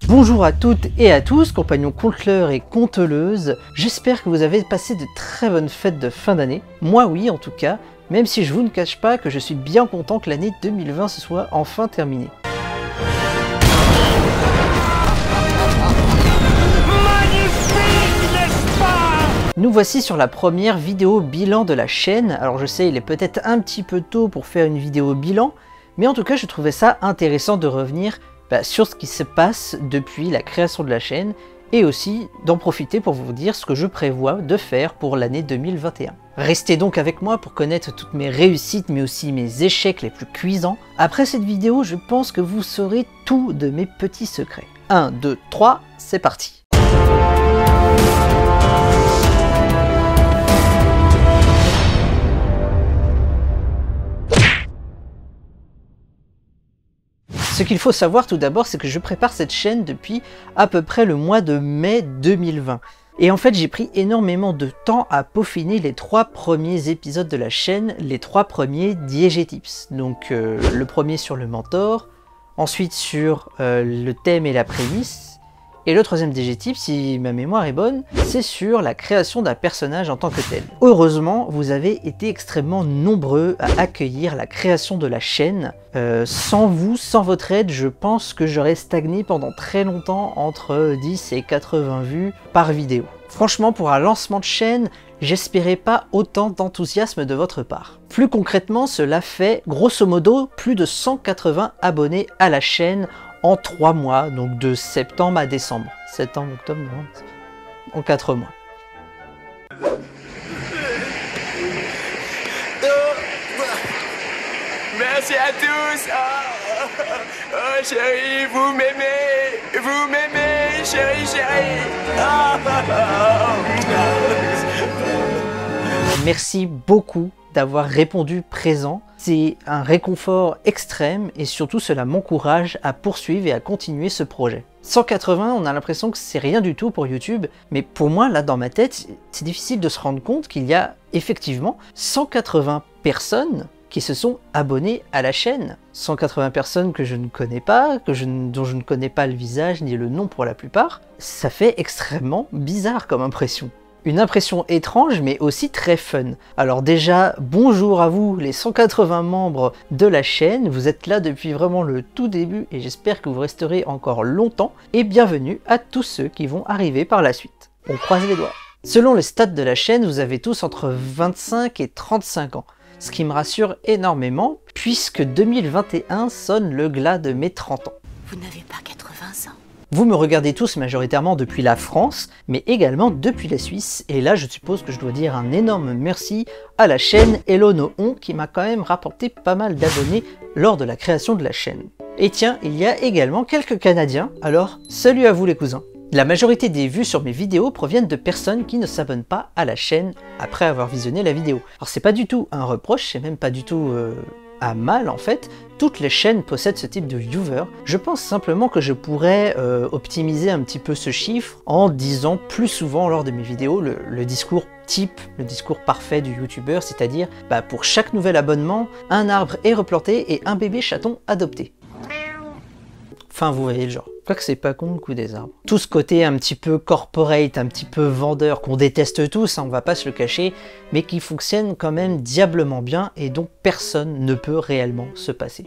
Bonjour à toutes et à tous, compagnons conteleurs et conteleuses, j'espère que vous avez passé de très bonnes fêtes de fin d'année. Moi oui en tout cas, même si je vous ne cache pas que je suis bien content que l'année 2020 se soit enfin terminée. Nous voici sur la première vidéo bilan de la chaîne. Alors je sais, il est peut-être un petit peu tôt pour faire une vidéo bilan, mais en tout cas je trouvais ça intéressant de revenir sur ce qui se passe depuis la création de la chaîne et aussi d'en profiter pour vous dire ce que je prévois de faire pour l'année 2021. Restez donc avec moi pour connaître toutes mes réussites mais aussi mes échecs les plus cuisants. Après cette vidéo, je pense que vous saurez tout de mes petits secrets. 1, 2, 3, c'est parti! Ce qu'il faut savoir tout d'abord, c'est que je prépare cette chaîne depuis à peu près le mois de mai 2020. Et en fait, j'ai pris énormément de temps à peaufiner les 3 premiers épisodes de la chaîne, les 3 premiers diégétips. Donc le premier sur le mentor, ensuite sur le thème et la prémisse, et le 3e diégétip, si ma mémoire est bonne, c'est sur la création d'un personnage en tant que tel. Heureusement, vous avez été extrêmement nombreux à accueillir la création de la chaîne. Sans vous, sans votre aide, je pense que j'aurais stagné pendant très longtemps entre 10 et 80 vues par vidéo. Franchement, pour un lancement de chaîne, j'espérais pas autant d'enthousiasme de votre part. Plus concrètement, cela fait grosso modo plus de 180 abonnés à la chaîne en 3 mois, donc de septembre à décembre. Septembre, octobre, novembre, en 4 mois. Merci à tous. Oh chérie, vous m'aimez, chérie. Merci beaucoup d'avoir répondu présent. C'est un réconfort extrême et surtout cela m'encourage à poursuivre et à continuer ce projet. 180, on a l'impression que c'est rien du tout pour YouTube, mais pour moi, là dans ma tête, c'est difficile de se rendre compte qu'il y a effectivement 180 personnes qui se sont abonnés à la chaîne. 180 personnes que je ne connais pas, dont je ne connais pas le visage ni le nom pour la plupart. Ça fait extrêmement bizarre comme impression. Une impression étrange mais aussi très fun. Alors déjà, bonjour à vous les 180 membres de la chaîne, vous êtes là depuis vraiment le tout début et j'espère que vous resterez encore longtemps. Et bienvenue à tous ceux qui vont arriver par la suite. On croise les doigts. Selon les stats de la chaîne, vous avez tous entre 25 et 35 ans. Ce qui me rassure énormément, puisque 2021 sonne le glas de mes 30 ans. Vous n'avez pas 80 ans. Vous me regardez tous majoritairement depuis la France, mais également depuis la Suisse, et là je suppose que je dois dire un énorme merci à la chaîne Hello No On qui m'a quand même rapporté pas mal d'abonnés lors de la création de la chaîne. Et tiens, il y a également quelques Canadiens, alors salut à vous les cousins. La majorité des vues sur mes vidéos proviennent de personnes qui ne s'abonnent pas à la chaîne après avoir visionné la vidéo. Alors c'est pas du tout un reproche, c'est même pas du tout à mal en fait, toutes les chaînes possèdent ce type de viewer. Je pense simplement que je pourrais optimiser un petit peu ce chiffre en disant plus souvent lors de mes vidéos le discours type, le discours parfait du youtubeur, c'est-à-dire pour chaque nouvel abonnement, un arbre est replanté et un bébé chaton adopté. Enfin vous voyez le genre. Quoique c'est pas con le coup des arbres. Tout ce côté un petit peu corporate, un petit peu vendeur, qu'on déteste tous, hein, on va pas se le cacher, mais qui fonctionne quand même diablement bien et dont personne ne peut réellement se passer.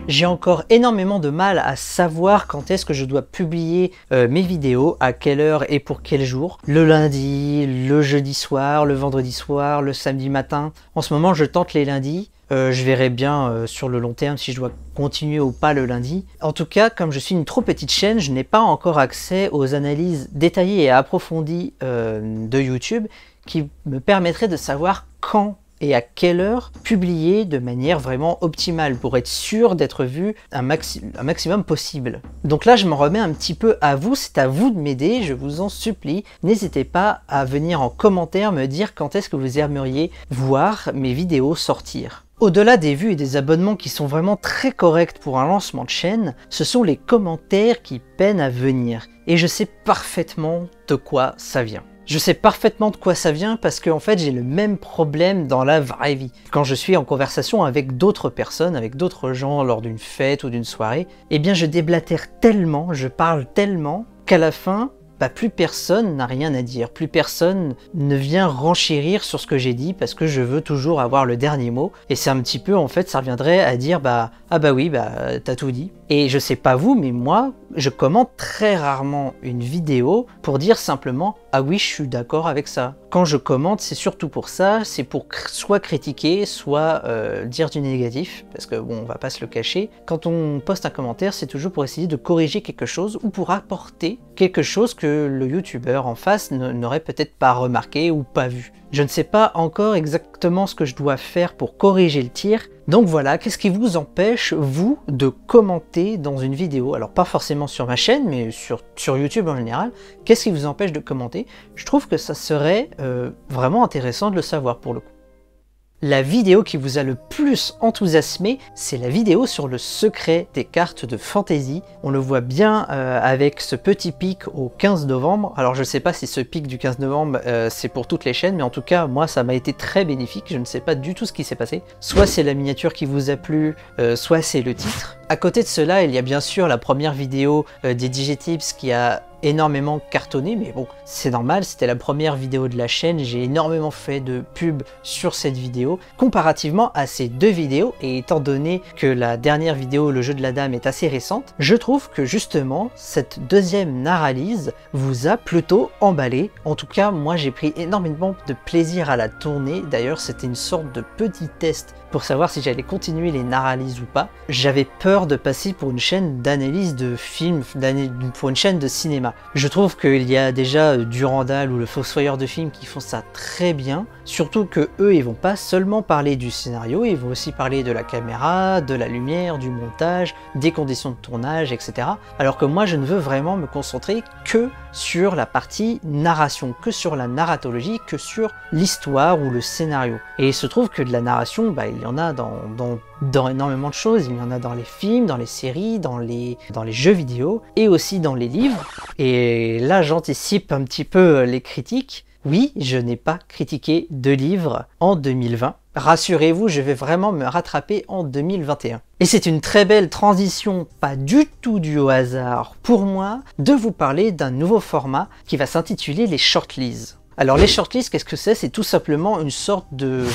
J'ai encore énormément de mal à savoir quand est-ce que je dois publier mes vidéos, à quelle heure et pour quel jour. Le lundi, le jeudi soir, le vendredi soir, le samedi matin. En ce moment je tente les lundis. Je verrai bien sur le long terme si je dois continuer ou pas le lundi. En tout cas, comme je suis une trop petite chaîne, je n'ai pas encore accès aux analyses détaillées et approfondies de YouTube qui me permettraient de savoir quand et à quelle heure publier de manière vraiment optimale pour être sûr d'être vu un maximum possible. Donc là, je m'en remets un petit peu à vous, c'est à vous de m'aider, je vous en supplie. N'hésitez pas à venir en commentaire me dire quand est-ce que vous aimeriez voir mes vidéos sortir. Au-delà des vues et des abonnements qui sont vraiment très corrects pour un lancement de chaîne, ce sont les commentaires qui peinent à venir. Et je sais parfaitement de quoi ça vient. Je sais parfaitement de quoi ça vient parce que en fait j'ai le même problème dans la vraie vie. Quand je suis en conversation avec d'autres personnes, avec d'autres gens lors d'une fête ou d'une soirée, eh bien je déblatère tellement, je parle tellement qu'à la fin, plus personne n'a rien à dire, plus personne ne vient renchérir sur ce que j'ai dit parce que je veux toujours avoir le dernier mot. Et c'est un petit peu, en fait, ça reviendrait à dire t'as tout dit. Et je sais pas vous, mais moi, je commente très rarement une vidéo pour dire simplement ah oui, je suis d'accord avec ça. Quand je commente, c'est surtout pour ça, c'est pour soit critiquer, soit dire du négatif, parce que bon, on va pas se le cacher. Quand on poste un commentaire, c'est toujours pour essayer de corriger quelque chose ou pour apporter quelque chose que le youtubeur en face n'aurait peut-être pas remarqué ou pas vu. Je ne sais pas encore exactement ce que je dois faire pour corriger le tir. Donc voilà, qu'est-ce qui vous empêche, vous, de commenter dans une vidéo? Alors pas forcément sur ma chaîne, mais sur YouTube en général. Qu'est-ce qui vous empêche de commenter? Je trouve que ça serait vraiment intéressant de le savoir pour le coup. La vidéo qui vous a le plus enthousiasmé, c'est la vidéo sur le secret des cartes de fantasy. On le voit bien avec ce petit pic au 15 novembre. Alors je ne sais pas si ce pic du 15 novembre c'est pour toutes les chaînes, mais en tout cas moi ça m'a été très bénéfique. Je ne sais pas du tout ce qui s'est passé. Soit c'est la miniature qui vous a plu, soit c'est le titre. À côté de cela, il y a bien sûr la première vidéo des DigiTips qui a énormément cartonné, mais bon, c'est normal, c'était la première vidéo de la chaîne, j'ai énormément fait de pub sur cette vidéo, comparativement à ces deux vidéos, et étant donné que la dernière vidéo, le jeu de la dame, est assez récente, je trouve que justement, cette deuxième narralyse vous a plutôt emballé. En tout cas, moi j'ai pris énormément de plaisir à la tourner, d'ailleurs c'était une sorte de petit test pour savoir si j'allais continuer les narralyses ou pas. J'avais peur de passer pour une chaîne d'analyse de films, pour une chaîne de cinéma. Je trouve qu'il y a déjà Durandal ou le Fossoyeur de films qui font ça très bien, surtout que eux ils vont pas seulement parler du scénario, ils vont aussi parler de la caméra, de la lumière, du montage, des conditions de tournage, etc. Alors que moi je ne veux vraiment me concentrer que sur la partie narration, que sur la narratologie, que sur l'histoire ou le scénario. Et il se trouve que de la narration, il y en a dans énormément de choses, il y en a dans les films, dans les séries, dans les jeux vidéo et aussi dans les livres. Et là j'anticipe un petit peu les critiques. Oui, je n'ai pas critiqué de livres en 2020. Rassurez-vous, je vais vraiment me rattraper en 2021. Et c'est une très belle transition, pas du tout due au hasard pour moi, de vous parler d'un nouveau format qui va s'intituler les shortlists. Alors les shortlists, qu'est-ce que c'est? C'est tout simplement une sorte de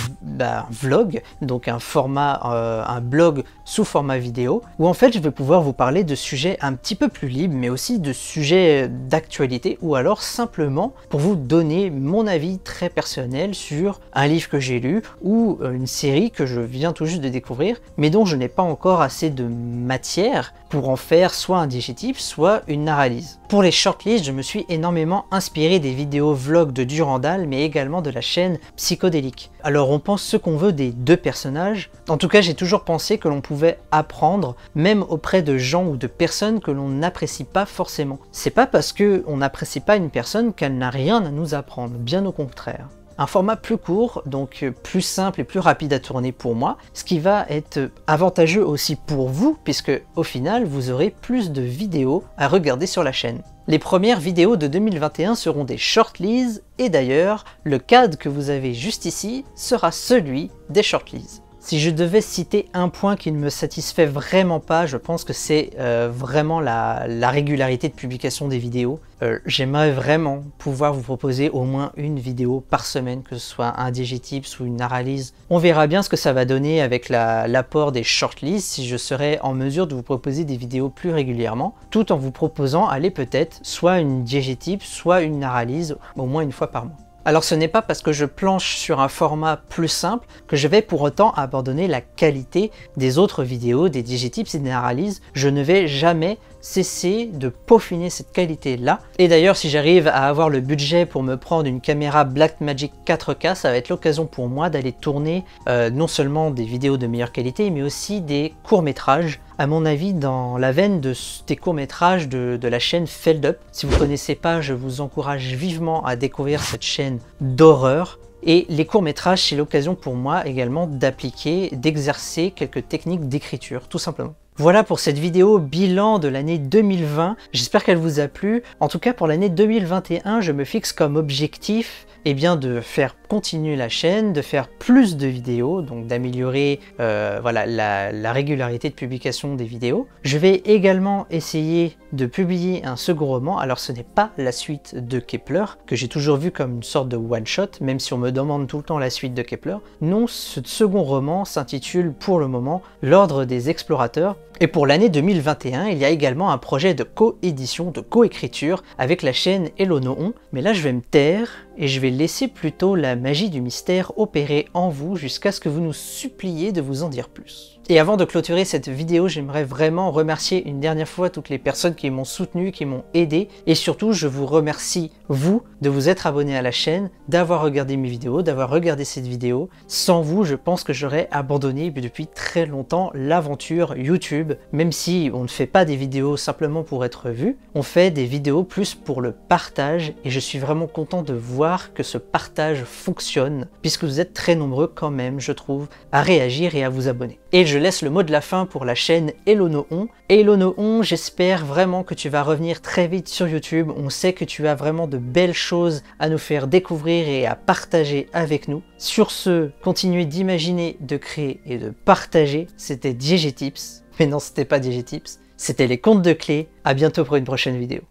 vlog, donc un format, un blog sous format vidéo, où en fait je vais pouvoir vous parler de sujets un petit peu plus libres, mais aussi de sujets d'actualité, ou alors simplement pour vous donner mon avis très personnel sur un livre que j'ai lu, ou une série que je viens tout juste de découvrir, mais dont je n'ai pas encore assez de matière pour en faire soit un digitip, soit une narralyse. Pour les shortlists, je me suis énormément inspiré des vidéos vlogs de Durandal, mais également de la chaîne Psychodélique. Alors on pense ce qu'on veut des deux personnages, en tout cas j'ai toujours pensé que l'on pouvait apprendre, même auprès de gens ou de personnes que l'on n'apprécie pas forcément. C'est pas parce qu'on n'apprécie pas une personne qu'elle n'a rien à nous apprendre, bien au contraire. Un format plus court, donc plus simple et plus rapide à tourner pour moi, ce qui va être avantageux aussi pour vous, puisque au final vous aurez plus de vidéos à regarder sur la chaîne. Les premières vidéos de 2021 seront des shortlists, et d'ailleurs, le cadre que vous avez juste ici sera celui des shortlists. Si je devais citer un point qui ne me satisfait vraiment pas, je pense que c'est vraiment la régularité de publication des vidéos. J'aimerais vraiment pouvoir vous proposer au moins une vidéo par semaine, que ce soit un digitips ou une narralyse. On verra bien ce que ça va donner avec l'apport des shortlists, si je serai en mesure de vous proposer des vidéos plus régulièrement, tout en vous proposant, allez peut-être, soit une digitips, soit une narralyse, au moins une fois par mois. Alors ce n'est pas parce que je planche sur un format plus simple que je vais pour autant abandonner la qualité des autres vidéos, des digitips et des narralyses. Je ne vais jamais cesser de peaufiner cette qualité-là. Et d'ailleurs, si j'arrive à avoir le budget pour me prendre une caméra Blackmagic 4K, ça va être l'occasion pour moi d'aller tourner non seulement des vidéos de meilleure qualité, mais aussi des courts-métrages, à mon avis dans la veine des courts-métrages de la chaîne Feldup. Si vous ne connaissez pas, je vous encourage vivement à découvrir cette chaîne d'horreur. Et les courts-métrages, c'est l'occasion pour moi également d'appliquer, d'exercer quelques techniques d'écriture, tout simplement. Voilà pour cette vidéo bilan de l'année 2020, j'espère qu'elle vous a plu. En tout cas pour l'année 2021, je me fixe comme objectif de faire continuer la chaîne, de faire plus de vidéos, donc d'améliorer voilà, la régularité de publication des vidéos. Je vais également essayer de publier un second roman, alors ce n'est pas la suite de Kepler, que j'ai toujours vu comme une sorte de one-shot, même si on me demande tout le temps la suite de Kepler. Non, ce second roman s'intitule pour le moment L'Ordre des Explorateurs. Et pour l'année 2021, il y a également un projet de coédition, de coécriture avec la chaîne Hello Nohon. Mais là, je vais me taire et je vais laisser plutôt la magie du mystère opérer en vous jusqu'à ce que vous nous suppliez de vous en dire plus. Et avant de clôturer cette vidéo, j'aimerais vraiment remercier une dernière fois toutes les personnes qui m'ont soutenu, qui m'ont aidé. Et surtout, je vous remercie, vous, de vous être abonné à la chaîne, d'avoir regardé mes vidéos, d'avoir regardé cette vidéo. Sans vous, je pense que j'aurais abandonné depuis très longtemps l'aventure YouTube. Même si on ne fait pas des vidéos simplement pour être vu, on fait des vidéos plus pour le partage. Et je suis vraiment content de voir que ce partage fonctionne, puisque vous êtes très nombreux quand même, je trouve, à réagir et à vous abonner. Et je laisse le mot de la fin pour la chaîne Hello Nohon. Hello Nohon, j'espère vraiment que tu vas revenir très vite sur YouTube. On sait que tu as vraiment de belles choses à nous faire découvrir et à partager avec nous. Sur ce, continuez d'imaginer, de créer et de partager. C'était DieGTips. Mais non, c'était pas DieGTips. C'était les contes de clés. À bientôt pour une prochaine vidéo.